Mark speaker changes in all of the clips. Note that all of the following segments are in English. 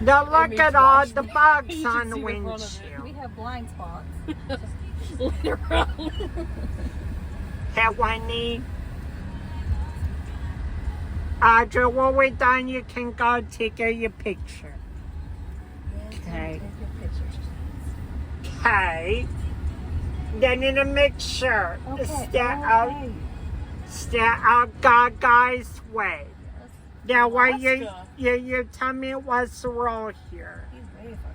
Speaker 1: Now look at all the bugs on the windshield.
Speaker 2: We have blind spots.
Speaker 1: Literally. Hey, Wendy. Audrey, when we're done, you can go take your picture. Okay. Okay. Then in a mixture, stay out Guy's way. Now, why you tell me what's the role here?
Speaker 2: He's ready for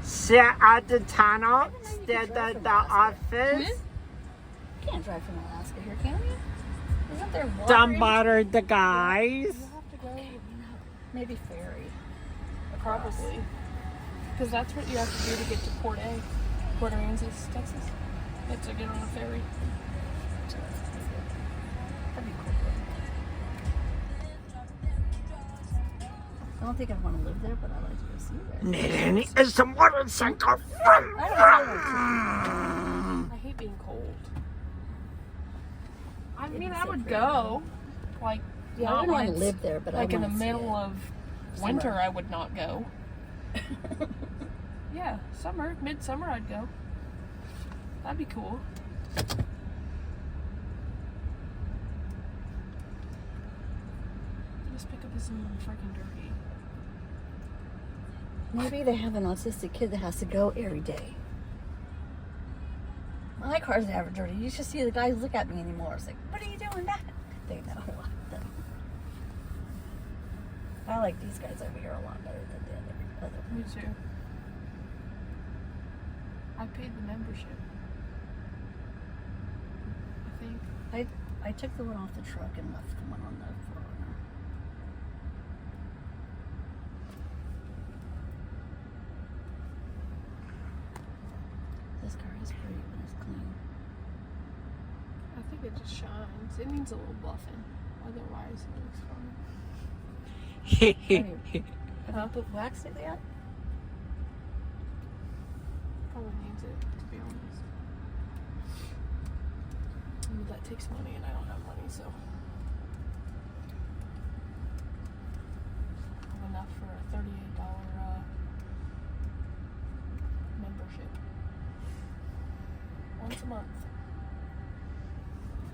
Speaker 1: Sit at the tunnel, stay at the office.
Speaker 2: You can't drive from Alaska here, can you? Isn't there water?
Speaker 1: Don't bother the guys.
Speaker 2: You have to go, maybe ferry.
Speaker 3: Probably. Because that's what you have to do to get to Port Aransas, Texas. You have to get on a ferry.
Speaker 2: That'd be cool. I don't think I'd want to live there, but I'd like to go see there.
Speaker 1: Need any some motorcycle?
Speaker 3: I hate being cold. I mean, I would go. Like,
Speaker 2: yeah, I wouldn't want to live there, but
Speaker 3: like
Speaker 2: I
Speaker 3: in the middle of winter, I would not go. Yeah, midsummer, I'd go. That'd be cool. Just pick up this freaking dirty.
Speaker 2: Maybe they have an autistic kid that has to go every day. My car's never dirty. You should see the guys look at me anymore. It's like, what are you doing that? They know what. I like these guys over here a lot better than the other.
Speaker 3: Me too. I paid the membership. I think.
Speaker 2: I took the one off the truck and left the one on the Forerunner. This car is pretty when it's clean.
Speaker 3: I think it just shines. It needs a little buffing. Otherwise, it looks fine.
Speaker 2: Have you put wax in yet?
Speaker 3: Probably needs it, to be honest. But that takes money, and I don't have money, so. I have enough for a $38 membership. Once a month.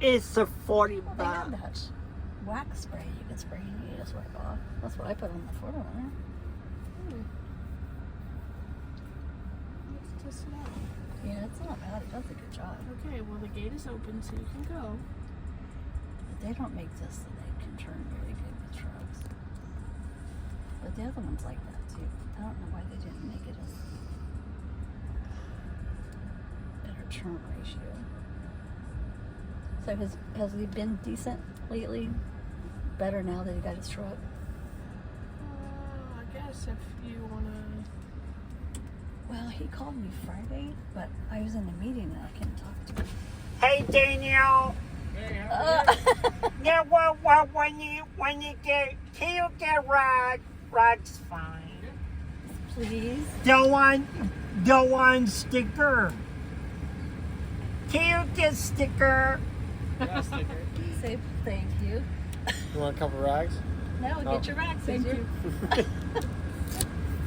Speaker 1: It's a 40
Speaker 2: They have
Speaker 1: bucks.
Speaker 2: that wax spray you can spray and you just wipe off. That's what I put on the Forerunner.
Speaker 3: Let's test it out.
Speaker 2: Yeah, it's not bad. It does a good job.
Speaker 3: Okay, well the gate is open, so you can go.
Speaker 2: But they don't make this so they can turn very good with trucks. But the other one's like that too. I don't know why they didn't make it a better turn ratio. So has he been decent lately? Better now that he got his truck?
Speaker 3: I guess if you want to...
Speaker 2: Well, he called me Friday, but I was in a meeting and I couldn't talk to him.
Speaker 1: Hey, Danielle. Yeah, well, when you get, can you get Rag's fine.
Speaker 2: Please?
Speaker 1: Don't want sticker. Can you get sticker?
Speaker 4: Yeah, sticker.
Speaker 2: Say thank you.
Speaker 4: You want a couple rags?
Speaker 2: No, get your rags. Thank you.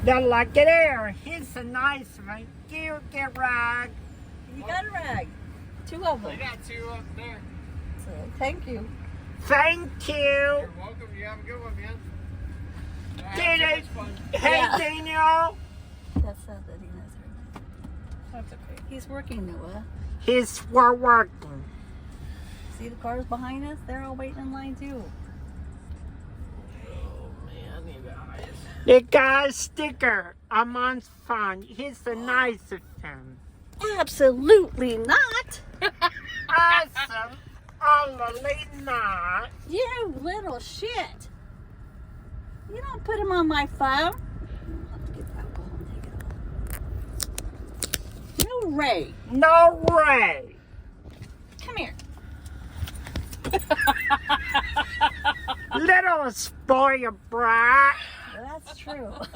Speaker 1: Now look at there. He's a nice one. Can you get Rag?
Speaker 2: You got a rag. 2 of them.
Speaker 4: I got 2 up there.
Speaker 2: So, thank you.
Speaker 1: Thank you.
Speaker 4: You're welcome. You have a good one, man.
Speaker 1: Hey,
Speaker 2: Yeah.
Speaker 1: Daniel.
Speaker 2: That's sad that he knows her.
Speaker 3: That's okay.
Speaker 2: He's working, Noah.
Speaker 1: We're working.
Speaker 2: See the cars behind us? They're all waiting in line too.
Speaker 3: Oh, man, you guys.
Speaker 1: They got a sticker. I'm on phone. He's the nicest one.
Speaker 2: Absolutely not.
Speaker 1: Awesome. Totally not.
Speaker 2: You little shit. You don't put him on my phone. I'll have to get the alcohol and take it off. No, Ray.
Speaker 1: No way.
Speaker 2: Come here.
Speaker 1: Little spoiled brat.
Speaker 2: That's true. Oh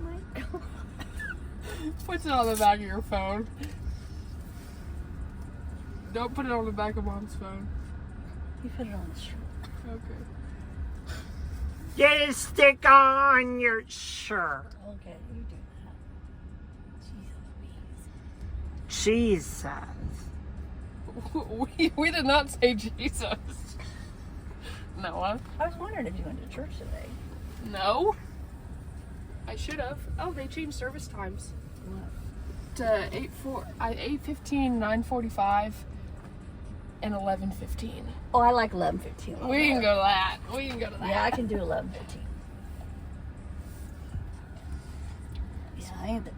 Speaker 2: my God.
Speaker 3: Puts it on the back of your phone. Don't put it on the back of Mom's phone.
Speaker 2: You put it on the shirt.
Speaker 3: Okay.
Speaker 1: Get a sticker on your shirt.
Speaker 2: Okay, you do that. Jesus.
Speaker 1: Jesus.
Speaker 3: We did not say Jesus. Noah.
Speaker 2: I was wondering if you went to church today.
Speaker 3: No. I should have. Oh, they changed service times
Speaker 2: What?
Speaker 3: to 8:15, 9:45, and 11:15.
Speaker 2: Oh, I like 11:15.
Speaker 3: We can go to that. We can go to that.
Speaker 2: Yeah, I can do 11:15. Yeah,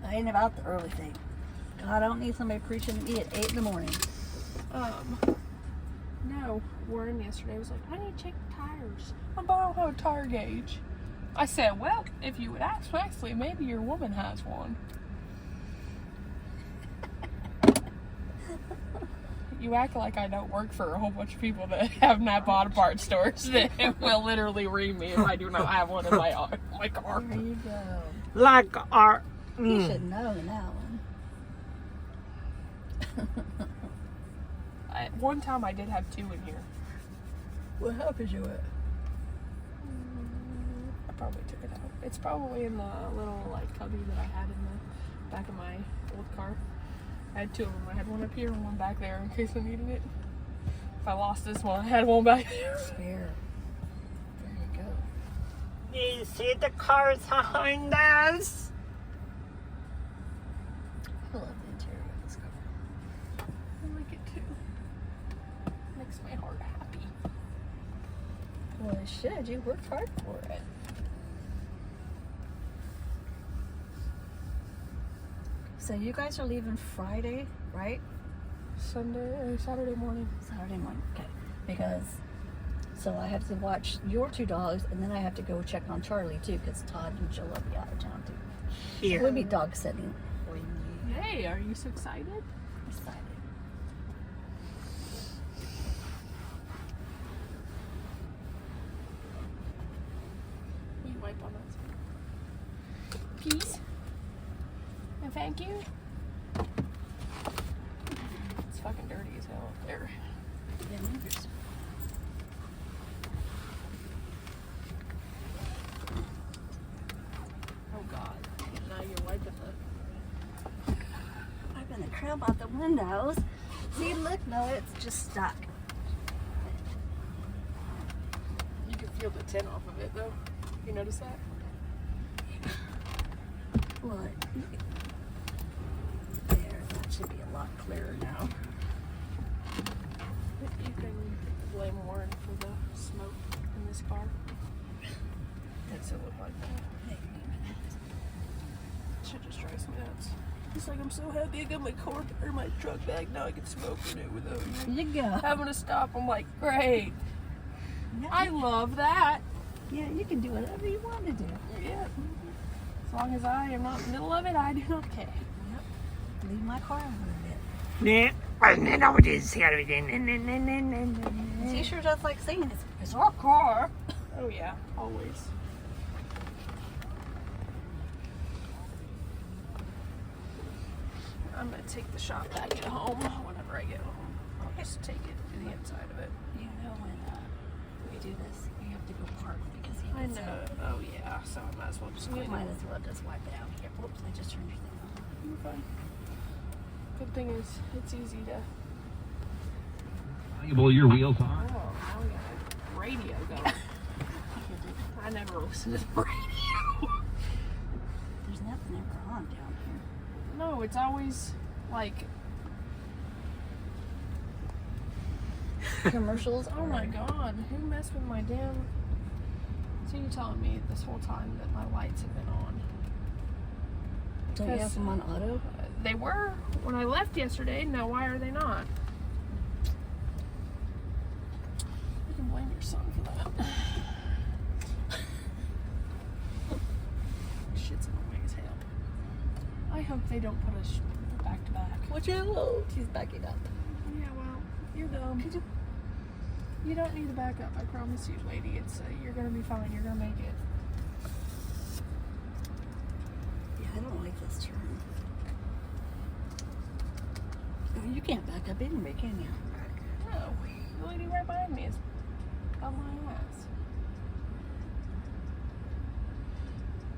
Speaker 2: I ain't about the early thing. God, I don't need somebody preaching to me at 8 in the morning.
Speaker 3: No. Warren yesterday was like, I need to check the tires. I don't have a tire gauge. I said, well, if you would ask nicely, maybe your woman has one. You act like I don't work for a whole bunch of people that have Napa auto parts stores that will literally ream me if I do not have one in my car.
Speaker 2: There you go.
Speaker 1: Like our.
Speaker 2: You should know that one.
Speaker 3: One time I did have two in here.
Speaker 2: What happened to it?
Speaker 3: I probably took it out. It's probably in the little cubby that I had in the back of my old car. I had two of them. I had one up here and one back there in case I needed it. If I lost this one, I had one back there.
Speaker 2: Spare. There you go.
Speaker 1: Do you see the cars behind us?
Speaker 2: I love the interior of this car.
Speaker 3: I like it too. Makes my heart happy.
Speaker 2: Well, it should. You worked hard for it. So you guys are leaving Friday, right?
Speaker 3: Saturday morning.
Speaker 2: Saturday morning. Okay. Because, so I have to watch your two dogs, and then I have to go check on Charlie too, because Todd and Jill will be out of town too.
Speaker 1: Here.
Speaker 2: We'll be dog sitting.
Speaker 3: Hey, are you so excited?
Speaker 2: Excited.
Speaker 3: Will you wipe on that? Peace. And thank you. It's fucking dirty as hell up there.
Speaker 2: Yeah, neighbors.
Speaker 3: Oh God. Now you're wiping the.
Speaker 2: I'm gonna crab out the windows. See, look, no, it's just stuck.
Speaker 3: You can feel the tin off of it though. You notice that?
Speaker 2: What? There, that should be a lot clearer now.
Speaker 3: You can blame Warren for the smoke in this car. Makes it look like that. Shit just drives me nuts. It's like I'm so happy I got my car or my truck back. Now I can smoke in it without
Speaker 2: There you go.
Speaker 3: having to stop. I'm like, great.
Speaker 2: Yeah,
Speaker 3: I love that.
Speaker 2: yeah, you can do whatever you want to do.
Speaker 3: Yeah. As long as I am not in the middle of it, I do not care.
Speaker 2: Yep. Leave my car a little bit. He sure does like saying it's our car.
Speaker 3: Oh yeah, always. I'm gonna take the shop back at home whenever I get home. I'll just take it to the inside of it.
Speaker 2: You know when we do this, we have to go park because he
Speaker 3: I
Speaker 2: gets
Speaker 3: know. Oh yeah, so I might as well just
Speaker 2: We
Speaker 3: clean
Speaker 2: might
Speaker 3: it.
Speaker 2: as well just wipe it out here. Whoops, I just turned your thing on.
Speaker 3: You're fine. Good thing is, it's easy to.
Speaker 5: Valuable your wheels
Speaker 3: Oh,
Speaker 5: are.
Speaker 3: now we got a radio going. I never listen to the radio.
Speaker 2: There's nothing ever on down here.
Speaker 3: No, it's always like,
Speaker 2: Commercials.
Speaker 3: oh my God, who messed with my damn? So you're telling me this whole time that my lights have been on?
Speaker 2: Don't you have them on auto?
Speaker 3: They were when I left yesterday. Now why are they not? You can blame your son for that. Shit's annoying as hell. I hope they don't put us back to back.
Speaker 2: Watch out! She's backing up.
Speaker 3: Yeah, well, you're dumb. You don't need to back up. I promise you, lady. It's you're gonna be fine. You're gonna make it.
Speaker 2: Yeah, I don't like this turn. Oh, you can't back up anyway, can you?
Speaker 3: No, the lady right behind me is on my ass.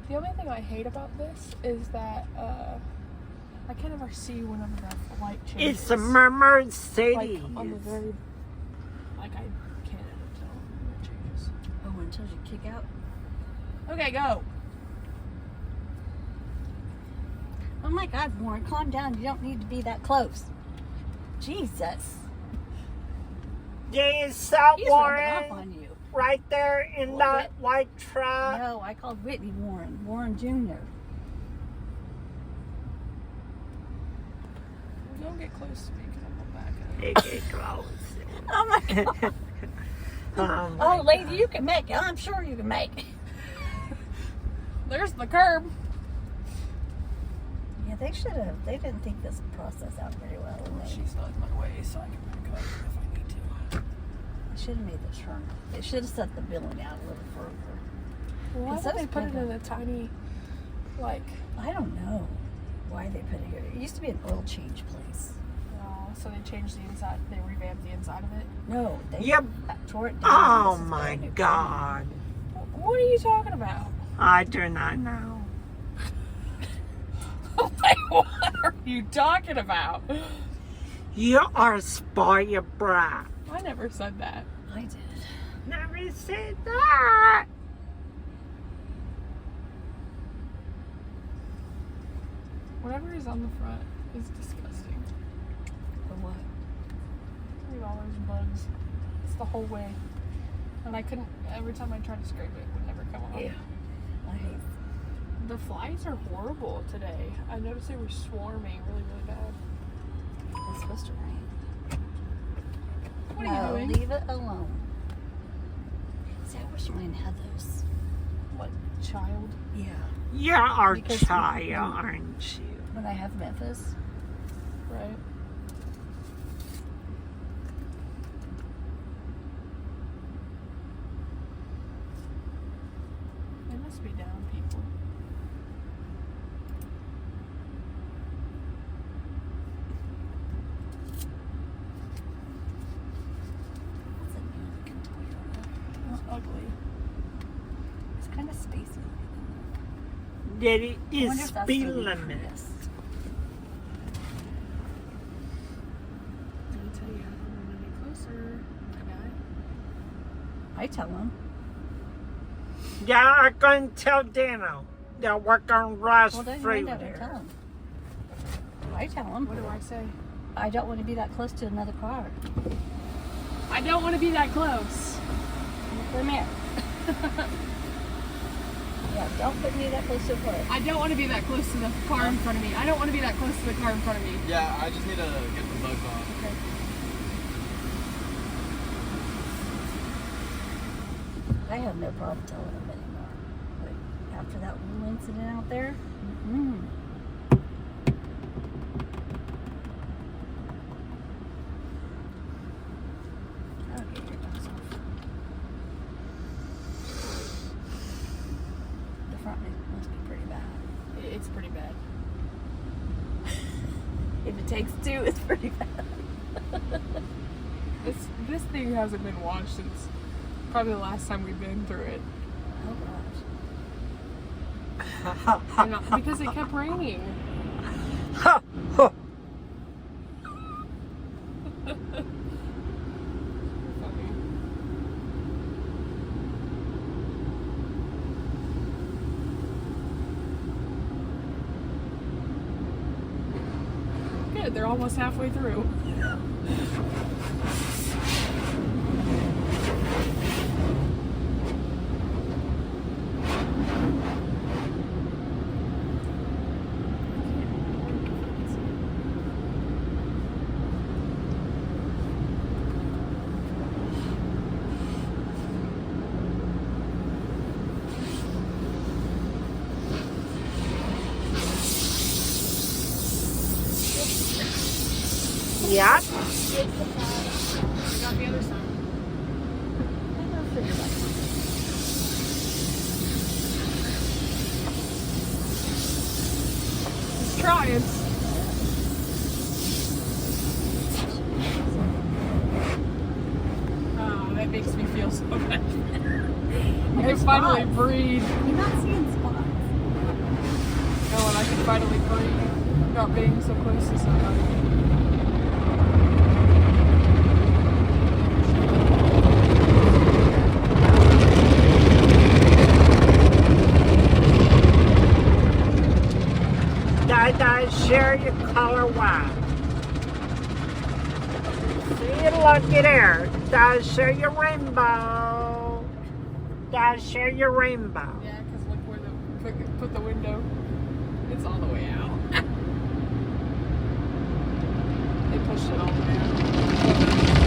Speaker 3: The only thing I hate about this is that I can't ever see whenever the light changes.
Speaker 1: It's a murmured
Speaker 3: Like
Speaker 1: city.
Speaker 3: on the very, like I can't ever tell when it changes.
Speaker 2: Oh, until you kick out.
Speaker 3: Okay, go.
Speaker 2: Oh my God, Warren, calm down. You don't need to be that close. Jesus.
Speaker 1: They saw
Speaker 2: He's rubbing off
Speaker 1: Warren
Speaker 2: on you.
Speaker 1: right there in that white truck.
Speaker 2: No, I called Whitney Warren. Warren Jr.
Speaker 3: Don't get close to me because I'm going back up.
Speaker 1: They get close.
Speaker 2: Oh my God. Oh, lady, you can make it. I'm sure you can make it.
Speaker 3: There's the curb.
Speaker 2: Yeah, they should have. They didn't think this process out very well. and They,
Speaker 3: She's not in my way, so I can back up if I need to.
Speaker 2: they should have made the turn. They should have set the billing out a little further.
Speaker 3: Why
Speaker 2: Because
Speaker 3: did they
Speaker 2: those
Speaker 3: put it
Speaker 2: people-
Speaker 3: in a tiny, like,
Speaker 2: I don't know why they put it here. It used to be an oil change place.
Speaker 3: so they changed the inside, they revamped the inside of it?
Speaker 2: No, they
Speaker 1: Yep.
Speaker 2: tore it down.
Speaker 1: Oh
Speaker 2: This is
Speaker 1: my
Speaker 2: brand new
Speaker 1: God.
Speaker 3: What are you talking about?
Speaker 1: I do not know.
Speaker 3: Like, what are you talking about?
Speaker 1: You are a spoiled brat.
Speaker 3: I never said that.
Speaker 2: building. I did.
Speaker 1: Never said that.
Speaker 3: Whatever is on the front is disgusting.
Speaker 2: For what?
Speaker 3: Look at all those bugs. It's the whole way. And I couldn't, every time I tried to scrape it, it would never come off.
Speaker 2: Yeah. I hate.
Speaker 3: The flies are horrible today. I noticed they were swarming really, really bad.
Speaker 2: It's supposed to rain.
Speaker 3: What
Speaker 2: no,
Speaker 3: are you doing?
Speaker 2: leave it alone. See, I wish mine had those.
Speaker 3: What, child?
Speaker 2: Yeah.
Speaker 1: You are
Speaker 2: Because-
Speaker 1: child, aren't you?
Speaker 2: When I have Memphis.
Speaker 3: Right. They must be down people.
Speaker 2: That's a new looking Toyota.
Speaker 3: It's ugly.
Speaker 2: It's kind of spacey.
Speaker 1: That it
Speaker 2: I
Speaker 1: is
Speaker 2: wonder if that's
Speaker 1: speed
Speaker 2: the
Speaker 1: limit.
Speaker 2: Prius.
Speaker 3: Let me tell you, I'm gonna be closer, my guy.
Speaker 2: I tell him.
Speaker 1: Yeah, I'm going to tell Dano that we're going to rush
Speaker 2: Well, then
Speaker 1: through
Speaker 2: you never tell
Speaker 1: there.
Speaker 2: him. I tell him.
Speaker 3: What do I say?
Speaker 2: I don't want to be that close to another car.
Speaker 3: I don't want to be that close.
Speaker 2: Come here. Yeah, don't put me that close to a car.
Speaker 3: I don't want to be that close to the car in front of me. I don't want to be that close to the car in front of me.
Speaker 4: Yeah, I just need to get the bugs off.
Speaker 3: Okay.
Speaker 2: I have no problem telling him anymore. But after that little incident out there, mm-mm. I'll get your dogs off. The front end must be pretty bad.
Speaker 3: It's pretty bad.
Speaker 2: If it takes two, it's pretty bad.
Speaker 3: This thing hasn't been washed since probably the last time we've been through it.
Speaker 2: Oh gosh.
Speaker 3: And because it kept raining. Good, they're almost halfway through.
Speaker 1: Yep.
Speaker 3: We got the other side. He's trying. Oh, It makes me feel so good. I can
Speaker 2: There's
Speaker 3: finally
Speaker 2: spots.
Speaker 3: breathe.
Speaker 2: You're not seeing spots.
Speaker 3: Oh, and I can finally breathe. Not being so close to somebody.
Speaker 1: Dye, share your color white. See, looky there. Dye, share your rainbow. Dye, share your rainbow.
Speaker 3: Yeah, because look where the put the window. It's all the way out. They pushed it all the way out.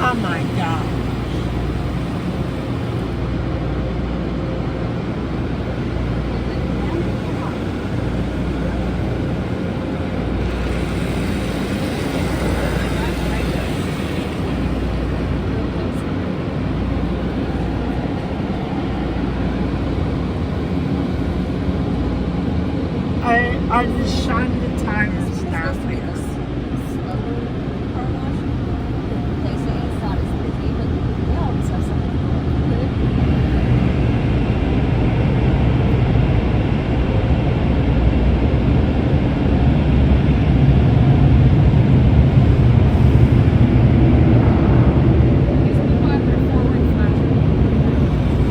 Speaker 1: Oh my God. I just shined the tires down there.
Speaker 2: They say it's not as busy, but they always have something good.
Speaker 3: These people have their forward flashing.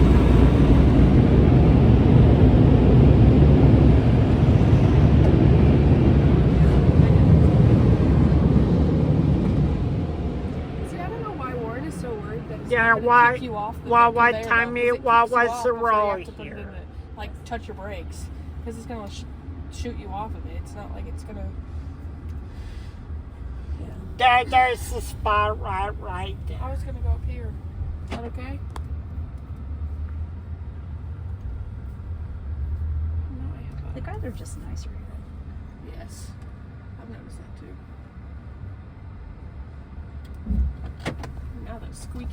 Speaker 3: See, I don't know why Warren is so worried that it's
Speaker 1: Yeah,
Speaker 3: not gonna
Speaker 1: why-
Speaker 3: kick you off the
Speaker 1: why-
Speaker 3: conveyor
Speaker 1: what
Speaker 3: belt,
Speaker 1: time
Speaker 3: 'cause
Speaker 1: you-
Speaker 3: it
Speaker 1: what
Speaker 3: kicks you
Speaker 1: was
Speaker 3: off
Speaker 1: the
Speaker 3: before you
Speaker 1: roll
Speaker 3: have to put it in
Speaker 1: here?
Speaker 3: the, like, touch your brakes. Because it's gonna shoot you off of it. It's not like it's gonna.
Speaker 1: There's the spot right there.
Speaker 3: I was gonna go up here. Is that okay? No, I have
Speaker 2: The
Speaker 3: a.
Speaker 2: guys are just nicer here.
Speaker 3: Yes. I've noticed that too. Now that squeaky.